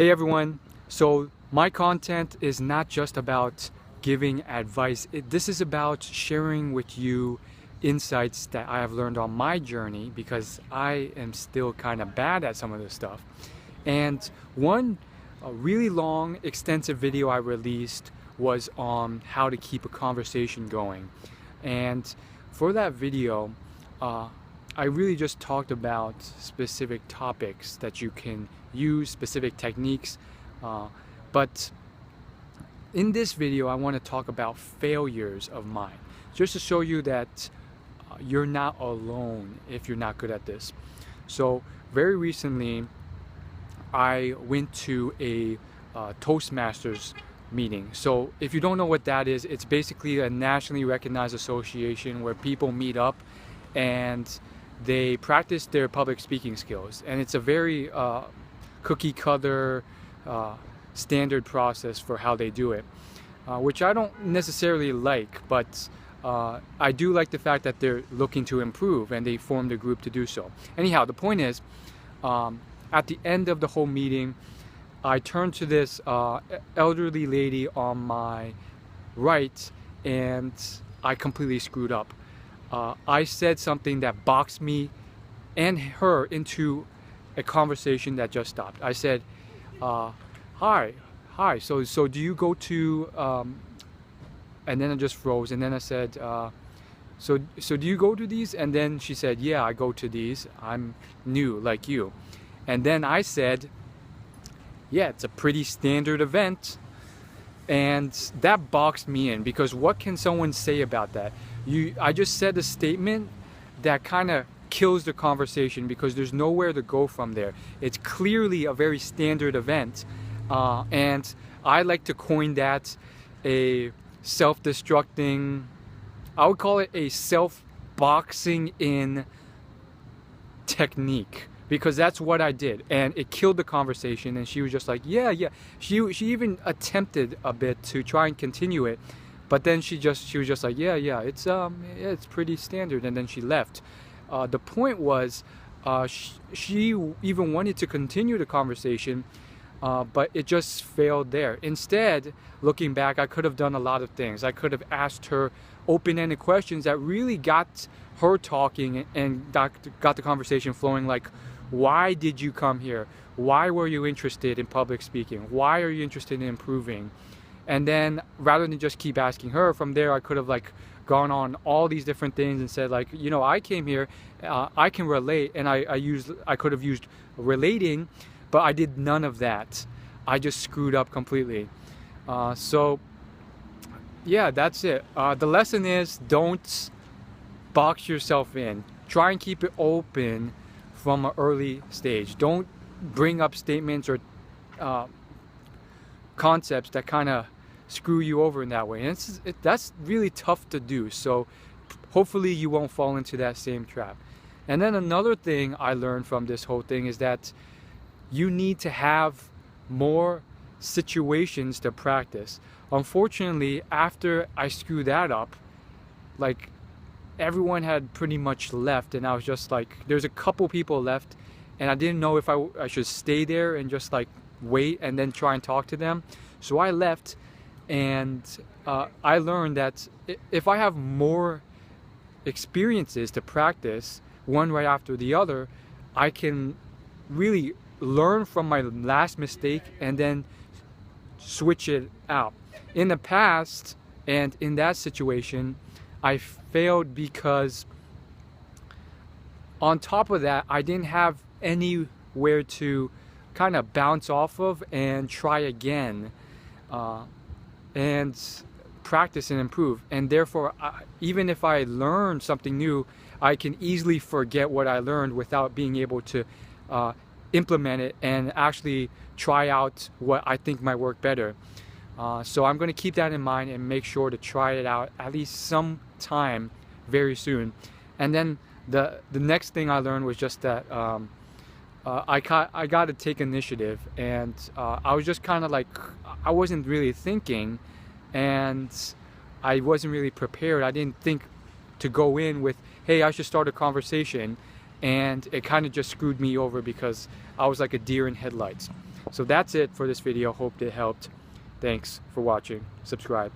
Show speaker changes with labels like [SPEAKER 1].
[SPEAKER 1] Hey everyone, so my content is not just about giving advice. This is about sharing with you insights that I have learned on my journey because I am still kind of bad at some of this stuff. And one really long, extensive video I released was on how to keep a conversation going. And for that video, I really just talked about specific topics that you can use, specific techniques. But in this video, I want to talk about failures of mine, just to show you that you're not alone if you're not good at this. So very recently, I went to a Toastmasters meeting. So if you don't know what that is, it's basically a nationally recognized association where people meet up and they practice their public speaking skills. And it's a very cookie cutter standard process for how they do it, which I don't necessarily like, but I do like the fact that they're looking to improve and they formed a group to do so. Anyhow, the point is, at the end of the whole meeting, I turned to this elderly lady on my right and I completely screwed up. I said something that boxed me and her into a conversation that just stopped. I said, hi, so do you go to, and then I just froze, and then I said, so do you go to these? And then she said, yeah, I go to these. I'm new like you. And then I said, yeah, it's a pretty standard event. And that boxed me in, because what can someone say about that? I just said a statement that kind of kills the conversation because there's nowhere to go from there. It's clearly a very standard event. And I like to coin that a self-destructing, I would call it a self-boxing in technique, because that's what I did, and it killed the conversation. And she was just like, yeah. She even attempted a bit to try and continue it, but then she was just like, yeah, it's pretty standard, and then she left. The point was, she even wanted to continue the conversation, but it just failed there. Instead, looking back, I could have done a lot of things. I could have asked her open-ended questions that really got her talking and got the conversation flowing, like, why did you come here? Why were you interested in public speaking? Why are you interested in improving? And then rather than just keep asking her, from there I could have gone on all these different things and said, I came here, I can relate, and I could have used relating, but I did none of that. I just screwed up completely. So yeah, that's it. The lesson is, don't box yourself in. Try and keep it open from an early stage. Don't bring up statements or concepts that kind of screw you over in that way. And that's really tough to do. So hopefully you won't fall into that same trap. And then another thing I learned from this whole thing is that you need to have more situations to practice. Unfortunately, after I screwed that up, everyone had pretty much left, and I was just there's a couple people left, and I didn't know if I should stay there and just wait and then try and talk to them. So I left, and I learned that if I have more experiences to practice, one right after the other, I can really learn from my last mistake and then switch it out. In the past, and in that situation, I failed because on top of that, I didn't have anywhere to kind of bounce off of and try again and practice and improve. And therefore, even if I learn something new, I can easily forget what I learned without being able to implement it and actually try out what I think might work better. So I'm going to keep that in mind and make sure to try it out at least sometime very soon. And then the next thing I learned was just that I got to take initiative, and I was just kind of I wasn't really thinking, and I wasn't really prepared. I didn't think to go in with, hey, I should start a conversation, and it kind of just screwed me over because I was like a deer in headlights. So that's it for this video. Hope it helped. Thanks for watching. Subscribe.